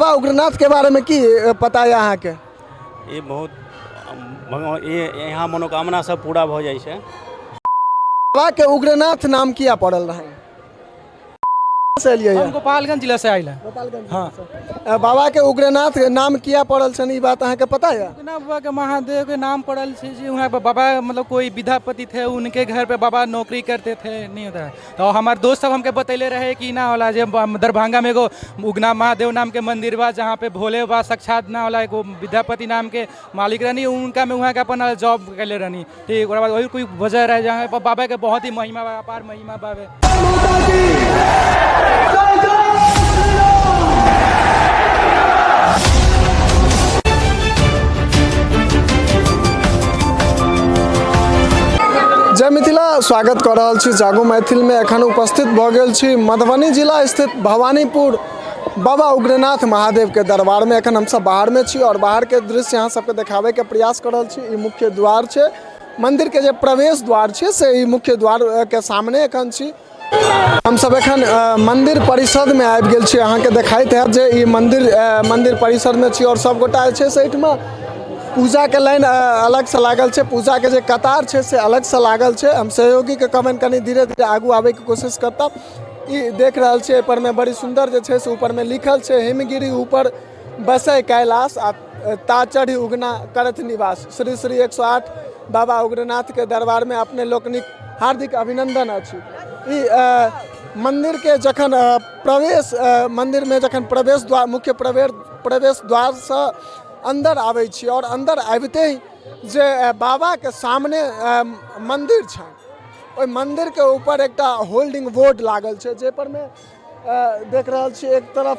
बाबा उग्रनाथ के बारे में की पता है अहाँ के? ये बहुत ये यहाँ मनोकामना सब पूरा हो जाए छै। बाबा के उग्रनाथ नाम किया पड़ल रहे? से एलियै हम गोपालगंज जिला से आइल हैं। गोपालगंज हाँ। से। बाबा के उग्रनाथ नाम किया पड़ल छन, ई बात अहाँ के पता है? उगना बाबा के महादेव के नाम पड़ल छे जी। वहाँ पे बाबा मतलब कोई विद्यापति थे, उनके घर पे बाबा नौकरी करते थे, नहीं होता है। तो हमारे दोस्त सब हमके बतैले रहे कि ना होला जे दरभंगा में एगो उगना महादेव नाम के मंदिर बा, जहाँ पे भोले बाबा साक्षात ना होला एगो विद्यापति नाम के मालिक रहनी, उनका में वहाँ के अपन जॉब कैले रहनी। ठीक, और बाद वही कोई वजह रहे जहाँ पर बाबा के बहुत ही महिमा बा, अपार महिमा बावे। जय मिथिला, स्वागत कर रहल छी जागो मैथिल में। एखन उपस्थित भ गेल छी मधुबनी जिला स्थित भवानीपुर बाबा उग्रनाथ महादेव के दरबार में। एखन हम सब बाहर में छी और बाहर के दृश्य यहाँ सबके देखावे के प्रयास कर रहल छी। ई मुख्य द्वार छे, मंदिर के जे प्रवेश द्वार छे से ई मुख्य द्वार के सामने एखन छी। हम सब एखन मंदिर परिसर में आबि गेल छी। अहाँ के देखाइत हैत जे ई मंदिर परिसर में छी और सब गोटा जे छै से एहिठमा पूजा के लाइन अलग से लागल छे, पूजा के जे कतार छे से अलग से लागल छे। हम सहयोगी के कमेंट कनी धीरे धीरे आगू आवे के कोशिश करता। ई देख रहल छे ऊपर में बड़ी सुंदर जे छे से ऊपर में लिखल छे हिमगिरी ऊपर बसै कैलाश आ ता चढ़ी उगना करत निवास। श्री श्री 108 बाबा उग्रनाथ के दरबार में अपने लोकनिक हार्दिक अभिनंदन अछि। ई मंदिर के जखन प्रवेश मंदिर में जखन प्रवेश द्वार मुख्य प्रवेश द्वार से अंदर आबै छी और अंदर आबिते ही जे बाबा के सामने मंदिर छै, ओइ मंदिर के ऊपर एकटा होल्डिंग बोर्ड लागल छै, जे पर में देख रहल छी एक तरफ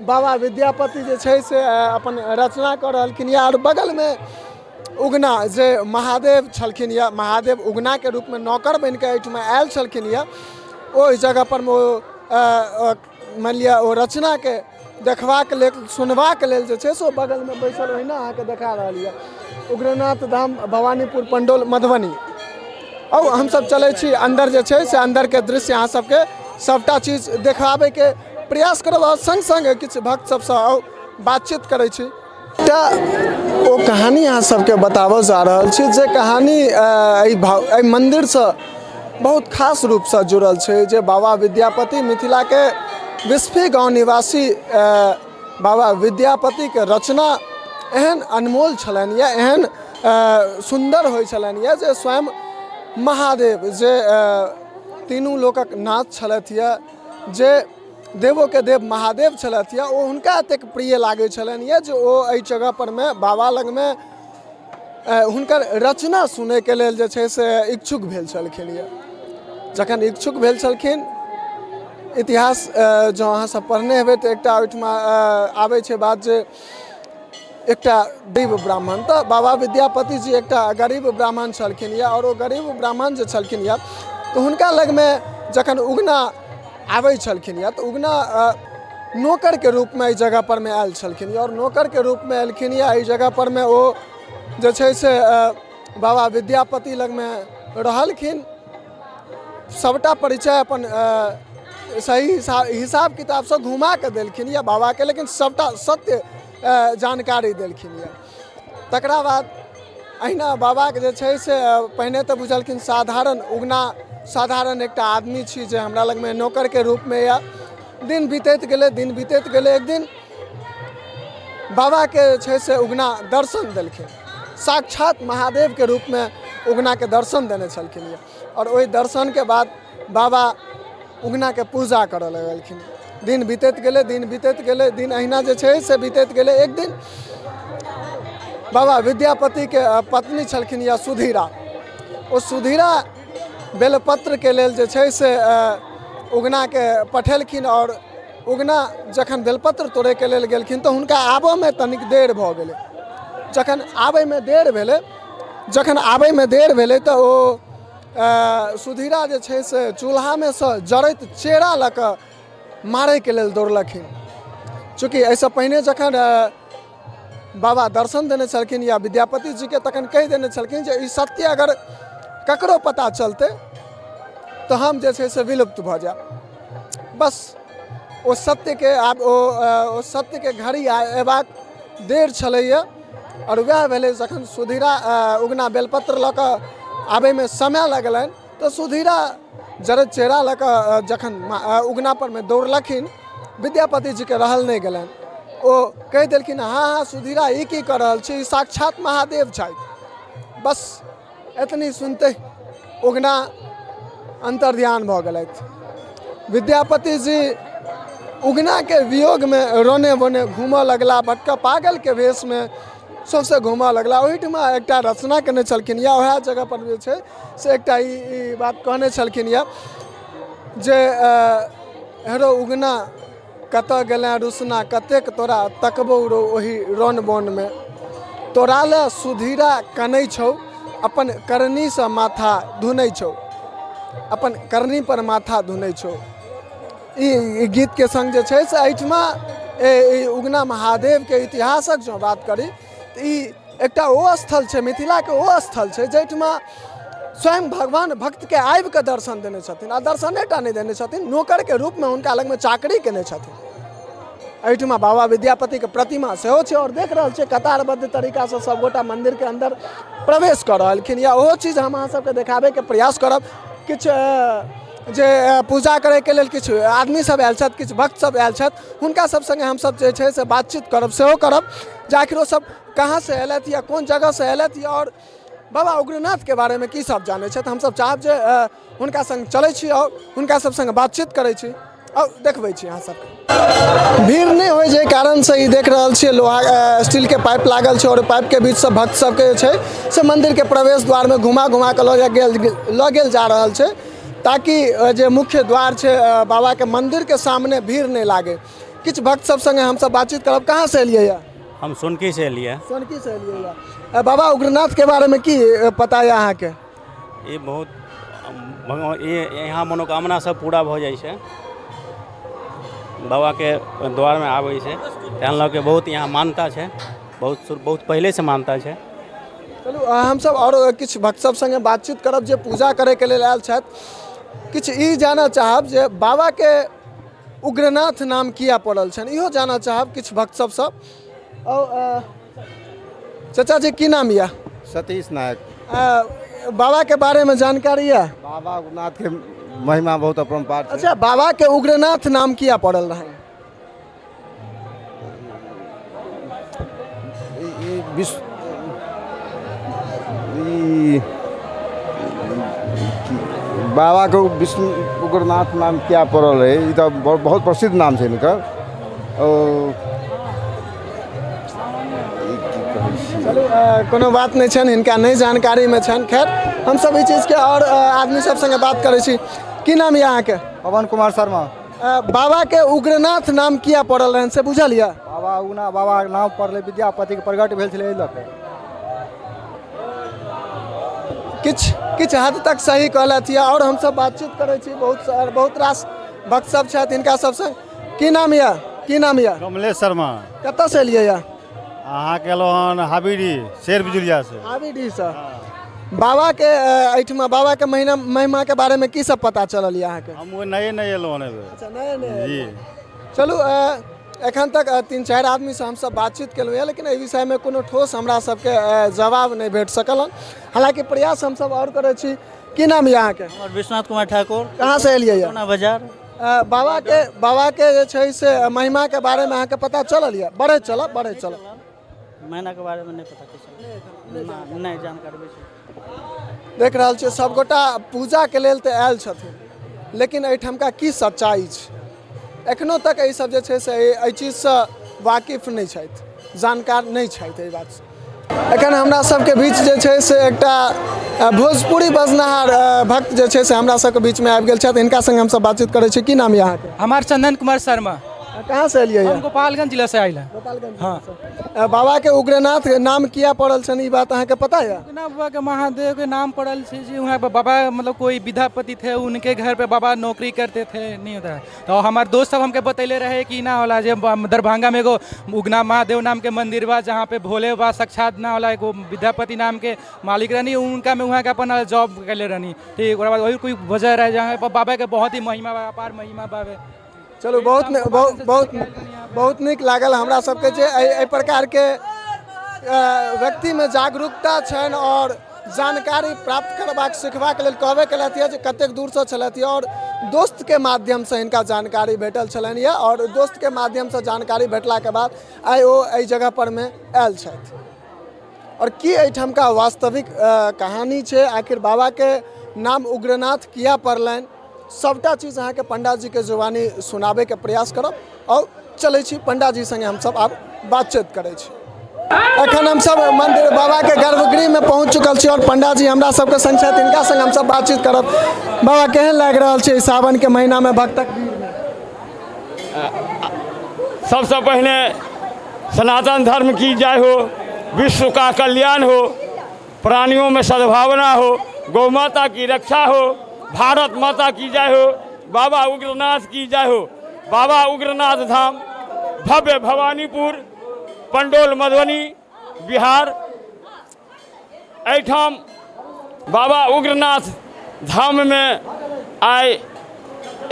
बाबा विद्यापति जे छै से अपन रचना कर रहलखिन या, और बगल में उगना जे महादेव छलखिन या, महादेव उगना के रूप में नौकर बन के एहिठमा आयल छलखिन या, ओहि जगह पर मान लिया ओ रचना के देखबाक लेल सुनबाक लेल जे छै से बगल में बैसल ओहिना अहाँ के देखा रहल यऽ उग्रनाथ धाम भवानीपुर पंडौल मधुबनी। और हम सब चले छी अंदर जे छै से अंदर के दृश्य अहाँ सबके सबटा चीज देखाबे के प्रयास करब और संग संग किछु भक्त सबसँ बातचीत करै छी। ओ कहानी अहाँ सबके बताबऽ जा रहल छी जे कहानी एहि मंदिर से बहुत खास रूप से जुड़ल छै। जे बाबा विद्यापति मिथिला के विस्फी गाँव निवासी बाबा विद्यापति के रचना एहन अनमोल छलनि या, एहन सुंदर होइ छलनि या, जे स्वयं महादेव जे तीनू लोकक नाथ छलथि या, जे देवो के देव महादेव छलथि या, ओ हुनका एतेक प्रिय लागै छलनि या जे ओ एहि जगह पर में बाबा लग में हुनकर रचना सुनै के लेल जे छै से इच्छुक भेल छलखिन या। जखन इच्छुक भेल छलखिन, इतिहास जो अहाँ सब पढ़ने हेबै तऽ एकटा ओहिठमा आबै छै बात जे एकटा गरीब ब्राह्मण, तऽ बाबा विद्यापति जी एकटा गरीब ब्राह्मण छलखिन या, और ओ गरीब ब्राह्मण जे छलखिन या तऽ हुनका लग में जखन उगना आबै छलखिन या, तऽ उगना नौकर के रूप में एहि जगह पर में आयल छलखिन या, और नौकर के रूप में एलखिन या एहि जगह पर में ओ जे छै से बाबा विद्यापति लग में रहलखिन। सबटा परिचय अपन सही हिसाब किताब से घुमा के देलखिन या बाबा के, लेकिन सबटा सत्य जानकारी देलखिन या। तकरा बाद अहिना बाबा के जे छै से पहिने तऽ बुझलखिन साधारण उगना साधारण एकटा आदमी छी जे हमरा लग में नौकर के रूप में या। दिन बीतैत गेलै एक दिन बाबा के छै से उगना दर्शन देलखिन, साक्षात महादेव के रूप में उगना के दर्शन देने छलखिन या, और ओहि दर्शन के बाद बाबा उगना के पूजा करऽ लगलखिन। दिन बीतैत गेलै दिन अहिना जे छै से बीतैत गेलै। एक दिन बाबा विद्यापति के पत्नी छलखिन या सुधीरा, ओ सुधीरा बेलपत्र के लेल जे छै से उगना के पठेलखिन, और उगना जखन बेलपत्र तोड़े के लेल गेलखिन तऽ हुनका आबऽ में तनिक देर भऽ गेलै। जखन आबै में देर भेलै तऽ ओ सुधीरा जे छै से चूल्हा में से जड़ैत चेरा लऽ कऽ मारै के लेल दौड़लखिन। चूँकि एहिसँ पहिने जखन बाबा दर्शन देने छलखिन या विद्यापति जी के, तखन कहि देने छलखिन जे ई सत्य अगर ककरो पता चलते तो हम जे छै से विलुप्त भऽ जायब। बस ओ सत्य के आब ओ सत्य के घड़ी अयबाक देर छलैया और वह भेलै जखन सुधीरा उगना बेलपत्र लऽ कऽ आबैमे समय लगलनि तऽ सुधीरा जरद चेहरा लऽ कऽ जखन उगना परमे दौड़लखिन विद्यापति जी के रहल नहीं गलन ओ कह देलखिन हाँ हाँ सुधीरा ई की कर रहल छी साक्षात महादेव छथि। बस एतनी सुनते उगना अंतर्ध्यान भऽ गेलथि। विद्यापति जी उगना के वियोग में रोने बोने घूमऽ लगला भटका पागल के वेश में सौंसे घूमऽ लगला। ओहिठमा एकटा रचना केने छलखिन या वएह जगह पर जे छै से एकटा ई बात कहने छलखिन या जे हेरो उगना कतऽ गेलें रुसना कतेक तोरा तकबौ रो ओही रोन बोन में तोरा ले सुधीरा कनै छौ अपन करनी से माथा धुनै छौ अपन करनी पर माथा धुनै छौ। ई गीत के संग जे छै से एहिठमा उगना महादेव के इतिहासक जो बात करी तऽ ई एकटा ओ स्थल छै मिथिला के ओ स्थल छै जाहिठमा स्वयं भगवान भक्त के आबि के दर्शन देने छथिन आ दर्शनेटा नहीं देने छथिन नौकर के रूप में हुनका लग में चाकरी केने छथिन। एहिठमा बाबा विद्यापति के प्रतिमा सेहो छै और देख रहल छै कतारबद्ध तरीका से सब गोटा मंदिर के अंदर प्रवेश कर रहलखिन या ओहो चीज हम अहाँ सबके देखाबे के प्रयास करब। किछु जे पूजा करे के लेल किछु आदमी सब आयल छथि किछु भक्त सब आयल छथि हुनका सब संगे हम सब जे छै से बातचीत करब सेहो करब जे आखिर ओ सब कहाँ से अयलथि या कोन जगह से अयलथि या और बाबा उग्रनाथ के बारे में की सब जानै छथि। हम सब चाहब जे हुनका संग चलै छी और हुनका सब संग बातचीत करै छी और देखबै छी अहाँ सबके। भीड़ नहीं होय जे कारण से ई देख रहल छियै लोहा स्टील के पाइप लागल छै और पाइप के बीच से भक्त सबके जे छै से मंदिर के प्रवेश द्वार में घुमा घुमा के लऽ गेल जा रहल छै ताकि जे मुख्य द्वार छै बाबा के मंदिर के सामने भीड़ नहीं लागे। किछु भक्त सब संगे हम सब बातचीत करब। कहाँ से एलियै या? हम सोनकी से एलियै। सोनकी से एलियै या। बाबा उग्रनाथ के बारे में की पता है अहाँ के? ये बहुत भगवान ये यहाँ मनोकामना सब पूरा भऽ जाइ छै बाबा के द्वार में आबै छै तहन लऽ के बहुत यहाँ मान्यता छै बहुत पहले से मान्यता छै। चलू हम सब और किछु भक्त सब संगे बातचीत करब जे पूजा करे के लेल आयल छथि। किछु ई जानऽ चाहब जे बाबा के उग्रनाथ नाम किया पड़ल छनि इहो जानऽ चाहब किछु भक्त सब और चाचा जी की नाम यऽ? सतीश नायक। बाबा के बारे में जानकारी है? बाबा उग्रनाथ के महिमा बहुत अपरंपार छै। अच्छा बाबा के उग्रनाथ नाम किया पड़ल रहे? बाबा के विष्णु उग्रनाथ नाम क्या पड़ल है ई तो बहुत प्रसिद्ध नाम है इनकर। चलू कोनो बात नहीं छन इनका नहीं जानकारी में छन। खैर हम सब ई चीज के और आदमी सब संगे बात करे छी। की नाम है अहाँ के? पवन कुमार शर्मा। बाबा के उग्रनाथ नाम किया पड़ल रहन से बुझल या? बाबा उगना बाबा के नाम पड़ले विद्यापति के प्रगट भेल छलै एहि लऽ के। किछु हद तक सही कहलथि और हम सब बातचीत करे छी बहुत रास भक्त सब छथि इनका सब संग। की नाम या? की नाम या? कमलेश शर्मा। कतऽ से एलियै या? अहाँ के हन हाबिडी शेर बिजुलिया से। हाबिडी से। बाबा के एहिठमा बाबा के महिमा के बारे में की सब पता चलल या अहाँ के? हम नए एलहुँ हन। अच्छा नए जी। चलू एखन तक 3-4 आदमी से हम सब बातचीत केलहुँ है लेकिन एहि विषय में कोनो ठोस हमरा सबके जवाब नहीं भेट सकल हन। हालांकि प्रयास हम सब और करे छी। की नाम है अहाँ के? विश्वनाथ कुमार ठाकुर। कहाँ से एलियै या? बाजार। बाबा के जे छै से महिमा के बारे में अहाँ के पता चलल या? बढ़े चल महिना के बारे में नहीं पता नहीं जानकारी छै। देख रहल छियै सबगोटा पूजा के लेल तऽ आयल छथिन लेकिन एहिठमका की सच्चाई छै एखनो तक एहि सब जे छै से एहि चीज से वाकिफ नहीं छथि जानकार नहीं छथि एहि बात से। एखन हमरा सबके बीच जे छै से एकटा भोजपुरी बजनहार भक्त जे छै से हमरा सबके बीच में आबि गेल छथि। इनका संग हम सब बातचीत करे छी। की नाम है अहाँ के? हमार चंदन कुमार शर्मा। कहाँ से एलियै? हम गोपालगंज जिला से आइल हैं। गोपालगंज। हाँ। बाबा के उग्रनाथ नाम किया पड़ल छन ई बात अहाँ के पता है? बाबा के महादेव के नाम पड़ल छै जी वहाँ पे बाबा मतलब कोई विद्यापति थे उनके घर पे बाबा नौकरी करते थे नहीं होता तो हमारे दोस्त सब हमके बतैले रहे कि ना होला जे दरभंगा में एगो उगना महादेव नाम के मंदिर बा जहाँ पे भोले बा साक्षात ना होला एगो विद्यापति नाम के मालिक रहनी उनका में वहाँ के अपन जॉब कैले रहनी ठीक। और बाद वही कोई वजह रहे जहाँ पर बाबा के बहुत ही महिमा बा अपार महिमा बाबे। चलू बहुत नीक लागल हमरा सबके जे एहि प्रकार के व्यक्ति में जागरूकता छनि और जानकारी प्राप्त करबाक सिखबाक लेल कहबे केलथि है जे कतेक दूर से छलथि और दोस्त के माध्यम से इनका जानकारी भेटल छलनि है और दोस्त के माध्यम से जानकारी भेटला के बाद आइ ओ एहि जगह पर में आयल छथि और की एहिठाम का वास्तविक कहानी छै, आखिर बाबा के नाम उग्रनाथ किया पड़लनि, सबटा चीज अहाँ के पंडा जी के जुबानी सुनाबे के प्रयास करब और चलै छी पंडा जी संगे हम सब आब बातचीत करै छी। अखन हम सब मंदिर बाबा के गर्भगृह में पहुंच चुकल छी और पंडा जी हमरा सबके संग छथि, इनका संग हम सब बातचीत करब। बाबा केहन लागि रहल छै सावन के महीना में भक्तक भीड़ में? सबसे पहले सनातन धर्म की जय हो, विश्व का कल्याण हो, प्राणियों में सद्भावना हो, गौ माता की रक्षा हो, भारत माता की जय हो, बाबा उग्रनाथ की जय हो। बाबा उग्रनाथ धाम भव्य भवानीपुर पंडोल मधुबनी बिहार। एठाम बाबा उग्रनाथ धाम में आइ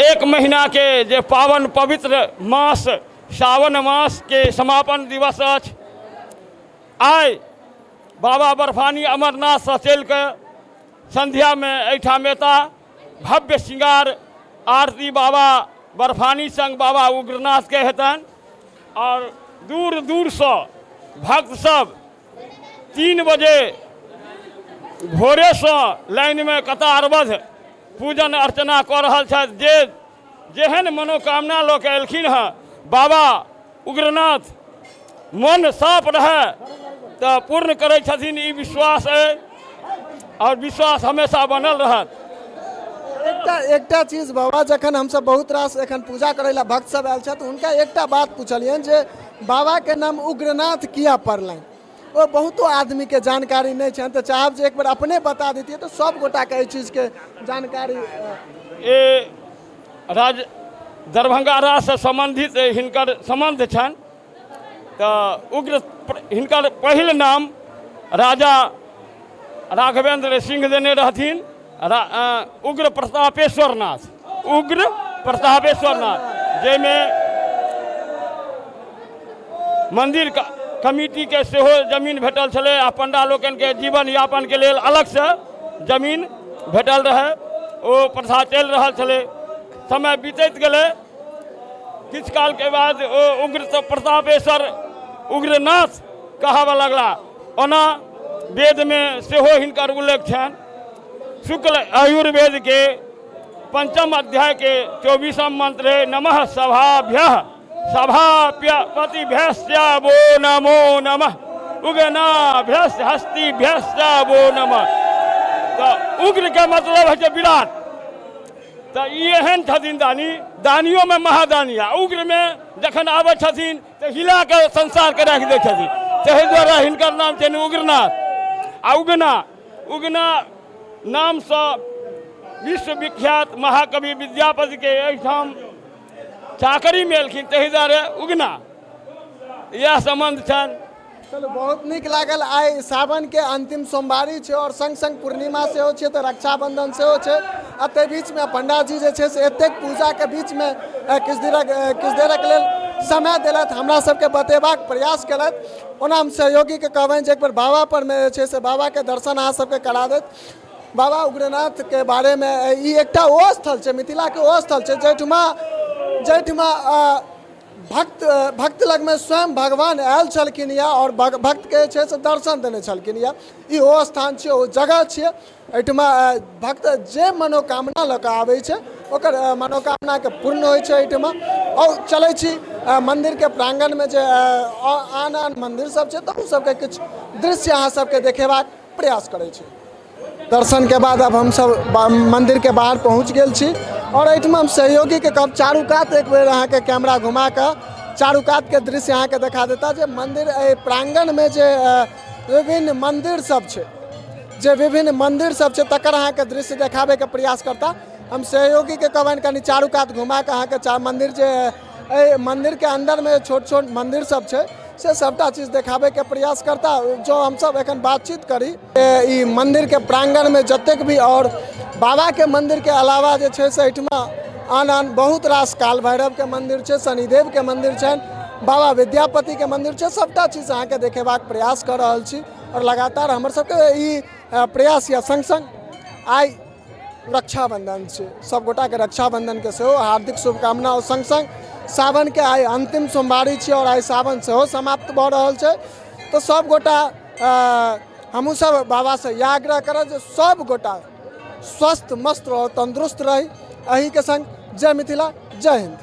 1 महीना के जे पावन पवित्र मास सावन मास के समापन दिवस अछि। आइ बाबा बर्फानी अमरनाथ से चल के संध्या में एठाम एता भव्य श्रृंगार आरती बाबा बर्फानी संग बाबा उग्रनाथ के हेतनि और दूर दूर से भक्त सब 3 बजे भोरे से लाइन में कतारबद्ध पूजन अर्चना कऽ रहल छथि। जे जेहन मनोकामना लऽ के एलखिन हैं बाबा उग्रनाथ मन साफ रहे तो पूर्ण करै छथिन, ई विश्वास है और विश्वास हमेशा बनल रहत। एकटा चीज बाबा जखन हम सब बहुत रास एखन पूजा करे ला भक्त सब आयल छथि हुनका एकटा बात पूछलियन जे बाबा के नाम उग्रनाथ किया पड़लनि, वो बहुतो आदमी के जानकारी नहीं छनि, तो चाहब जे एक बार अपने बता देतिए तो सब गोटा के चीज के जानकारी। ये राज दरभंगा राज से संबंधित हिनकर संबंध छनि, तो उग्र हिनकर पहिल नाम राजा राघवेंद्र सिंह देने रहथिन, उग्र प्रतापेश्वर नाथ, उग्र प्रतापेश्वर नाथ, जैमें मंदिर कमिटी के सेहो जमीन भेटल छलै आ पंडा लोकन के जीवन यापन के लेल अलग से जमीन भेटल रहे, ओ प्रथा चल रहा छलै। समय बीतैत गेलै, किछ काल के बाद ओ उग्र प्रतापेश्वर उग्रनाथ कहबा लगला। ओना वेद में सेहो हिनकर उल्लेख छनि। शुक्ल आयुर्वेद के 5म अध्याय के 24वां मंत्र है, नमः सभाभ्यः सभाप्यपतिभ्यश्च वो नमो नमः, उग्रनाभ्यश्च हस्तिभ्यश्च वो नमः। तो उग्र के मतलब है विराट, तो एहन छथिन दानी, दानियों में महादानी है। उग्र में जखन आबै छथिन तो हिला के संसार के रख दै छथिन, ताहि द्वारा हिनकर नाम छनि उग्रनाथ। आ उगना नाम से विश्वविख्यात महाकवि विद्यापति के एहिठाम चाकरी में एलखिन, ताहि दुआरे उगना, यह संबंध छनि। चलो बहुत नीक लागल। आइ सावन के अंतिम सोमवारी छै और संग संग पूर्णिमा सेहो छै, तो रक्षाबंधन सेहो छै। आ ताहि बीच में पंडा जी जे छै से एतेक पूजा के बीच में किछु देरक लेल समय देलथि, हमरा सबके बतेबाक प्रयास केलथि। ओना हम सहयोगी के कहबनि जे एक बार बाबा पर में जे छै से बाबा के दर्शन अहाँ सबके करा देत। बाबा उग्रनाथ के बारे में ई एकटा ओ स्थल छै, मिथिला के ओ स्थल छै जैठमा भक्त लग में स्वयं भगवान आयल छलखिन या और भक्त के छै से दर्शन देने छलखिन या। ई ओ स्थान छै, ओ जगह छै, एहिठमा भक्त जे मनोकामना लऽ कऽ आबै छै ओकर मनोकामना के पूर्ण होइ छै एहिठमा। और चलै छी मंदिर के प्रांगण में जे आन मंदिर सब छै तऽ उ सबके किछु दृश्य अहाँ सबके देखेबाक प्रयास करै छी। दर्शन के बाद अब हम सब मंदिर के बाहर पहुंच गेल छी और एहिठमा हम सहयोगी के कब चारू कात एक बेर अहाँ के कैमरा घुमा के चारू कात के दृश्य अहाँ के देखा देता जे मंदिर प्रांगण में जे विभिन्न मंदिर सब छै तकर अहाँ के दृश्य देखाबे के प्रयास करता। हम सहयोगी के कहबनि कनि चारू कात घुमा के अहाँ के मंदिर जे मंदिर के अंदर में छोट छोट मंदिर सब छै से सबटा चीज देखाबे के प्रयास करता। जो हम सब एखन बातचीत करी ई मंदिर के प्रांगण में जतेक भी और बाबा के मंदिर के अलावा जे छै से एहिठमा आन आन बहुत रास काल भैरव के मंदिर है, शनिदेव के मंदिर है, बाबा विद्यापति के मंदिर है, सबटा चीज अहाँ के देखेबाक प्रयास कर रहल छी और लगातार हमर सबके ई प्रयास या संग संग आई रक्षाबंधन छै, सब गोटा के रक्षाबंधन के सेहो हार्दिक शुभकामना और संग संग सावन के आई अंतिम सोमवारी छै और आई सावन सेहो समाप्त भऽ रहल छै। तो सब गोटा हमहूँ सब बाबा से यह आग्रह करब जे सब गोटा स्वस्थ मस्त और तंदुरुस्त रही। अही के संग जय मिथिला, जय हिंद।